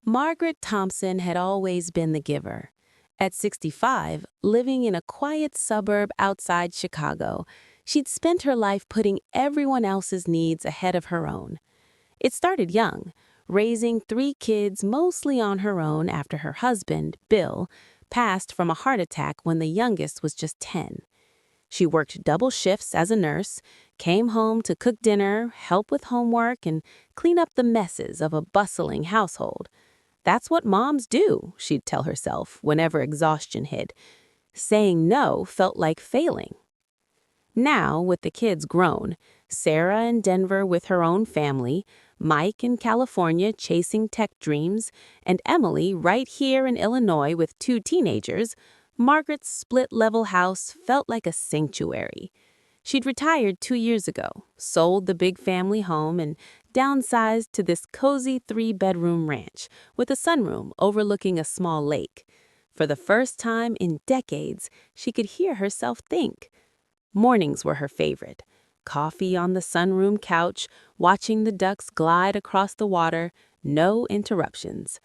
Margaret Thompson had always been the giver. At 65, living in a quiet suburb outside Chicago, she'd spent her life putting everyone else's needs ahead of her own. It started young, raising three kids mostly on her own after her husband, Bill, passed from a heart attack when the youngest was just 10. She worked double shifts as a nurse, came home to cook dinner, help with homework, and clean up the messes of a bustling household. That's what moms do, she'd tell herself whenever exhaustion hit. Saying no felt like failing. Now, with the kids grown, Sarah in Denver with her own family, Mike in California chasing tech dreams, and Emily right here in Illinois with two teenagers, Margaret's split-level house felt like a sanctuary. She'd retired 2 years ago, sold the big family home, and downsized to this cozy three-bedroom ranch with a sunroom overlooking a small lake. For the first time in decades, she could hear herself think. Mornings were her favorite. Coffee on the sunroom couch, watching the ducks glide across the water, no interruptions.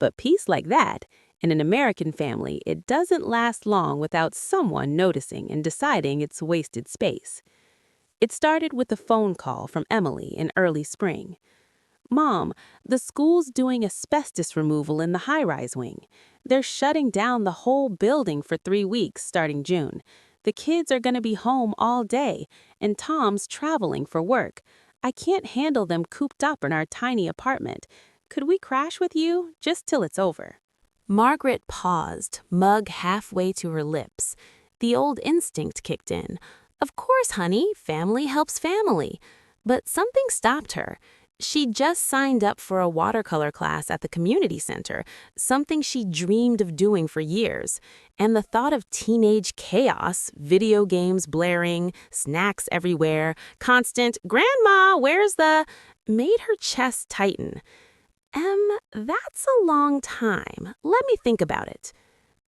But peace like that, in an American family, it doesn't last long without someone noticing and deciding it's wasted space. It started with a phone call from Emily in early spring. "Mom, the school's doing asbestos removal in the high-rise wing. They're shutting down the whole building for 3 weeks starting June. The kids are going to be home all day, and Tom's traveling for work. I can't handle them cooped up in our tiny apartment. Could we crash with you, just till it's over?" Margaret paused, mug halfway to her lips. The old instinct kicked in. Of course, honey, family helps family. But something stopped her. She'd just signed up for a watercolor class at the community center, something she dreamed of doing for years. And the thought of teenage chaos, video games blaring, snacks everywhere, constant, "Grandma, where's the," made her chest tighten. That's a long time. Let me think about it."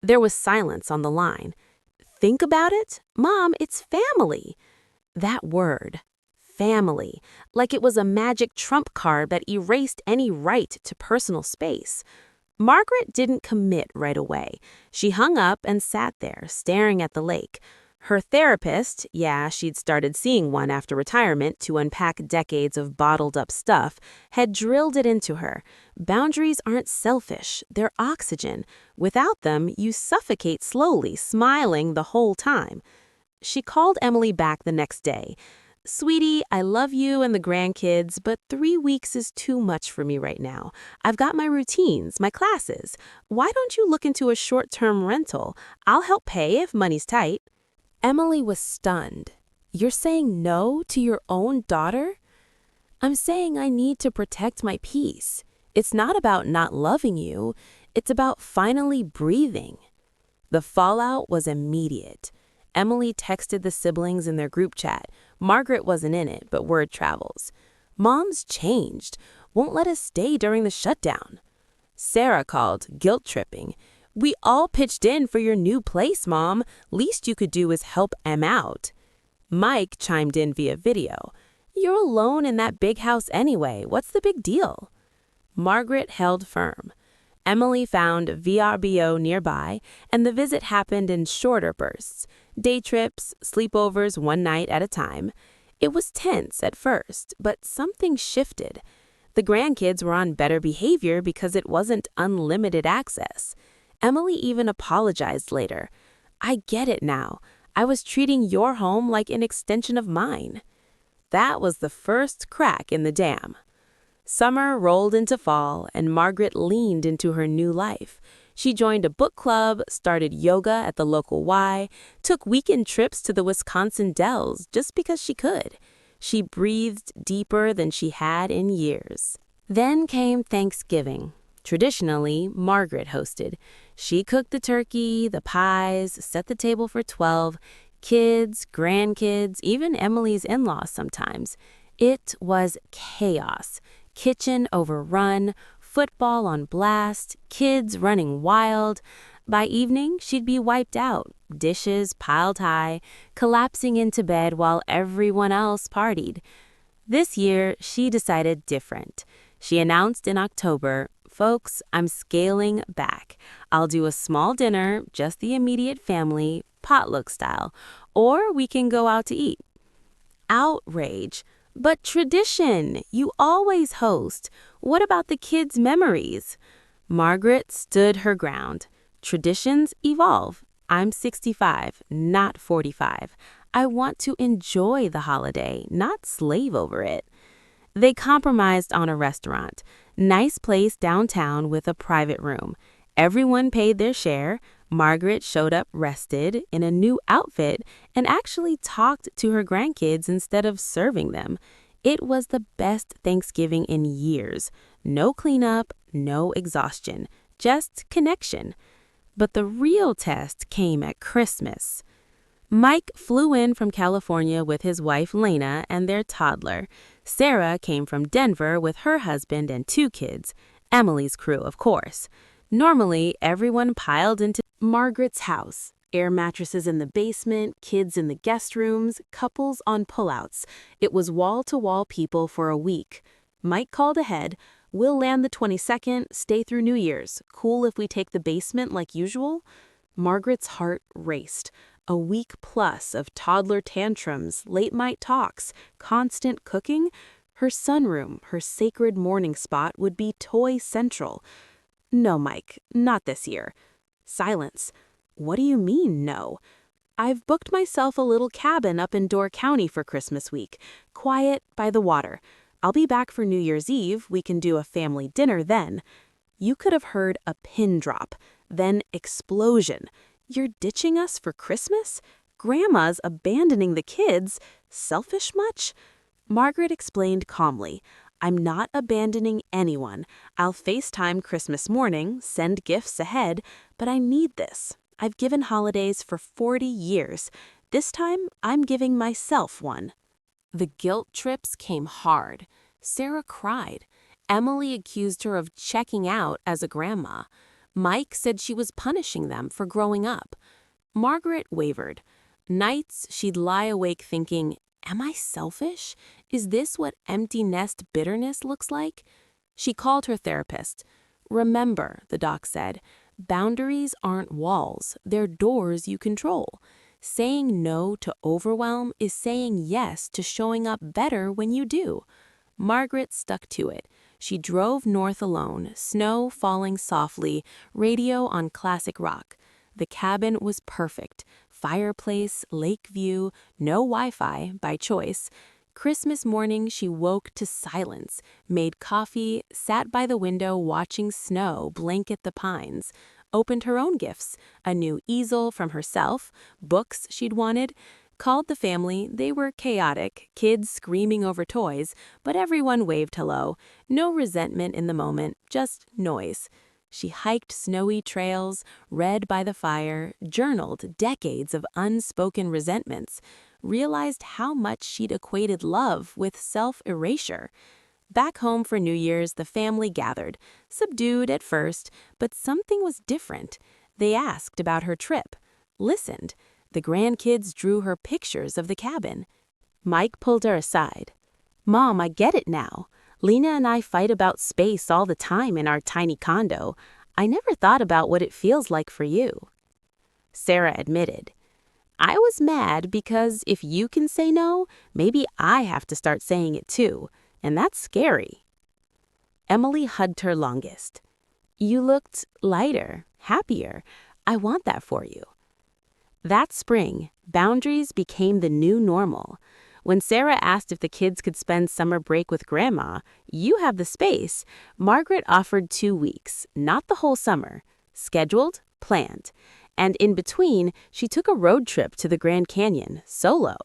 There was silence on the line. "Think about it? Mom, it's family." That word, family, like it was a magic trump card that erased any right to personal space. Margaret didn't commit right away. She hung up and sat there, staring at the lake. Her therapist, yeah, she'd started seeing one after retirement to unpack decades of bottled-up stuff, had drilled it into her. Boundaries aren't selfish, they're oxygen. Without them, you suffocate slowly, smiling the whole time. She called Emily back the next day. "Sweetie, I love you and the grandkids, but 3 weeks is too much for me right now. I've got my routines, my classes. Why don't you look into a short-term rental? I'll help pay if money's tight." Emily was stunned. "You're saying no to your own daughter?" "I'm saying I need to protect my peace. It's not about not loving you. It's about finally breathing." The fallout was immediate. Emily texted the siblings in their group chat. Margaret wasn't in it, but word travels. "Mom's changed. Won't let us stay during the shutdown." Sarah called, guilt-tripping. "We all pitched in for your new place, Mom. Least you could do is help Em out." Mike chimed in via video. "You're alone in that big house anyway. What's the big deal?" Margaret held firm. Emily found VRBO nearby, and the visit happened in shorter bursts. Day trips, sleepovers one night at a time. It was tense at first, but something shifted. The grandkids were on better behavior because it wasn't unlimited access. Emily even apologized later. "I get it now. I was treating your home like an extension of mine." That was the first crack in the dam. Summer rolled into fall, and Margaret leaned into her new life. She joined a book club, started yoga at the local Y, took weekend trips to the Wisconsin Dells just because she could. She breathed deeper than she had in years. Then came Thanksgiving. Traditionally, Margaret hosted. She cooked the turkey, the pies, set the table for 12, kids, grandkids, even Emily's in-laws sometimes. It was chaos. Kitchen overrun, football on blast, kids running wild. By evening, she'd be wiped out, dishes piled high, collapsing into bed while everyone else partied. This year, she decided different. She announced in October, Folks, I'm scaling back. I'll do a small dinner, just the immediate family, potluck style, or we can go out to eat. Outrage. But tradition, you always host. What about the kids' memories? Margaret stood her ground. Traditions evolve. I'm 65, not 45. I want to enjoy the holiday, not slave over it. They compromised on a restaurant. Nice place downtown with a private room. Everyone paid their share. Margaret showed up rested in a new outfit and actually talked to her grandkids instead of serving them. It was the best Thanksgiving in years. No cleanup, no exhaustion, just connection. But the real test came at Christmas. Mike flew in from California with his wife Lena and their toddler. Sarah came from Denver with her husband and 2 kids. Emily's crew, of course. Normally, everyone piled into Margaret's house. Air mattresses in the basement, kids in the guest rooms, couples on pullouts. It was wall-to-wall people for a week. Mike called ahead. We'll land the 22nd, stay through New Year's. Cool if we take the basement like usual? Margaret's heart raced. A week plus of toddler tantrums, late-night talks, constant cooking. Her sunroom, her sacred morning spot, would be toy central. No, Mike, not this year. Silence. What do you mean, no? I've booked myself a little cabin up in Door County for Christmas week. Quiet, by the water. I'll be back for New Year's Eve. We can do a family dinner then. You could have heard a pin drop, then explosion. You're ditching us for Christmas? Grandma's abandoning the kids. Selfish much? Margaret explained calmly. I'm not abandoning anyone. I'll FaceTime Christmas morning, send gifts ahead, but I need this. I've given holidays for 40 years. This time, I'm giving myself one. The guilt trips came hard. Sarah cried. Emily accused her of checking out as a grandma. Mike said she was punishing them for growing up. Margaret wavered. Nights she'd lie awake thinking, am I selfish? Is this what empty nest bitterness looks like? She called her therapist. Remember, the doc said, boundaries aren't walls, they're doors you control. Saying no to overwhelm is saying yes to showing up better when you do. Margaret stuck to it. She drove north alone, snow falling softly, radio on classic rock. The cabin was perfect. Fireplace, lake view, no Wi-Fi by choice. Christmas morning, she woke to silence, made coffee, sat by the window watching snow blanket the pines, opened her own gifts, a new easel from herself, books she'd wanted, called the family. They were chaotic, kids screaming over toys, but everyone waved hello. No resentment in the moment, just noise. She hiked snowy trails, read by the fire, journaled decades of unspoken resentments, realized how much she'd equated love with self-erasure. Back home for New Year's, the family gathered, subdued at first, but something was different. They asked about her trip, listened. The grandkids drew her pictures of the cabin. Mike pulled her aside. Mom, I get it now. Lena and I fight about space all the time in our tiny condo. I never thought about what it feels like for you. Sarah admitted. I was mad because if you can say no, maybe I have to start saying it too, and that's scary. Emily hugged her longest. You looked lighter, happier. I want that for you. That spring, boundaries became the new normal. When Sarah asked if the kids could spend summer break with Grandma, you have the space, Margaret offered 2 weeks, not the whole summer. Scheduled, planned. And in between, she took a road trip to the Grand Canyon, solo.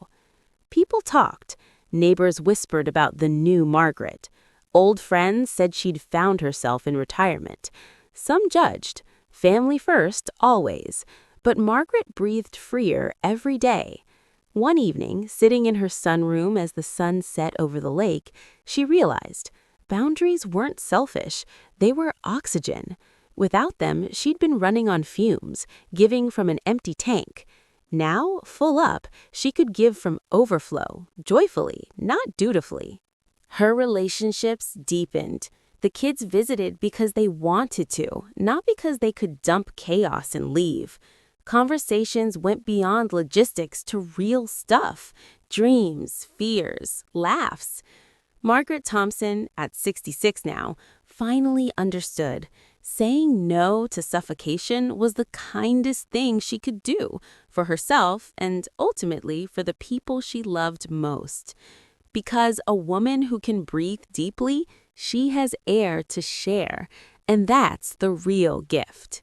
People talked. Neighbors whispered about the new Margaret. Old friends said she'd found herself in retirement. Some judged. Family first, always. But Margaret breathed freer every day. One evening, sitting in her sunroom as the sun set over the lake, she realized boundaries weren't selfish, they were oxygen. Without them, she'd been running on fumes, giving from an empty tank. Now, full up, she could give from overflow, joyfully, not dutifully. Her relationships deepened. The kids visited because they wanted to, not because they could dump chaos and leave. Conversations went beyond logistics to real stuff: dreams, fears, laughs. Margaret Thompson, at 66 now, finally understood. Saying no to suffocation was the kindest thing she could do for herself and ultimately for the people she loved most. Because a woman who can breathe deeply, she has air to share, and that's the real gift.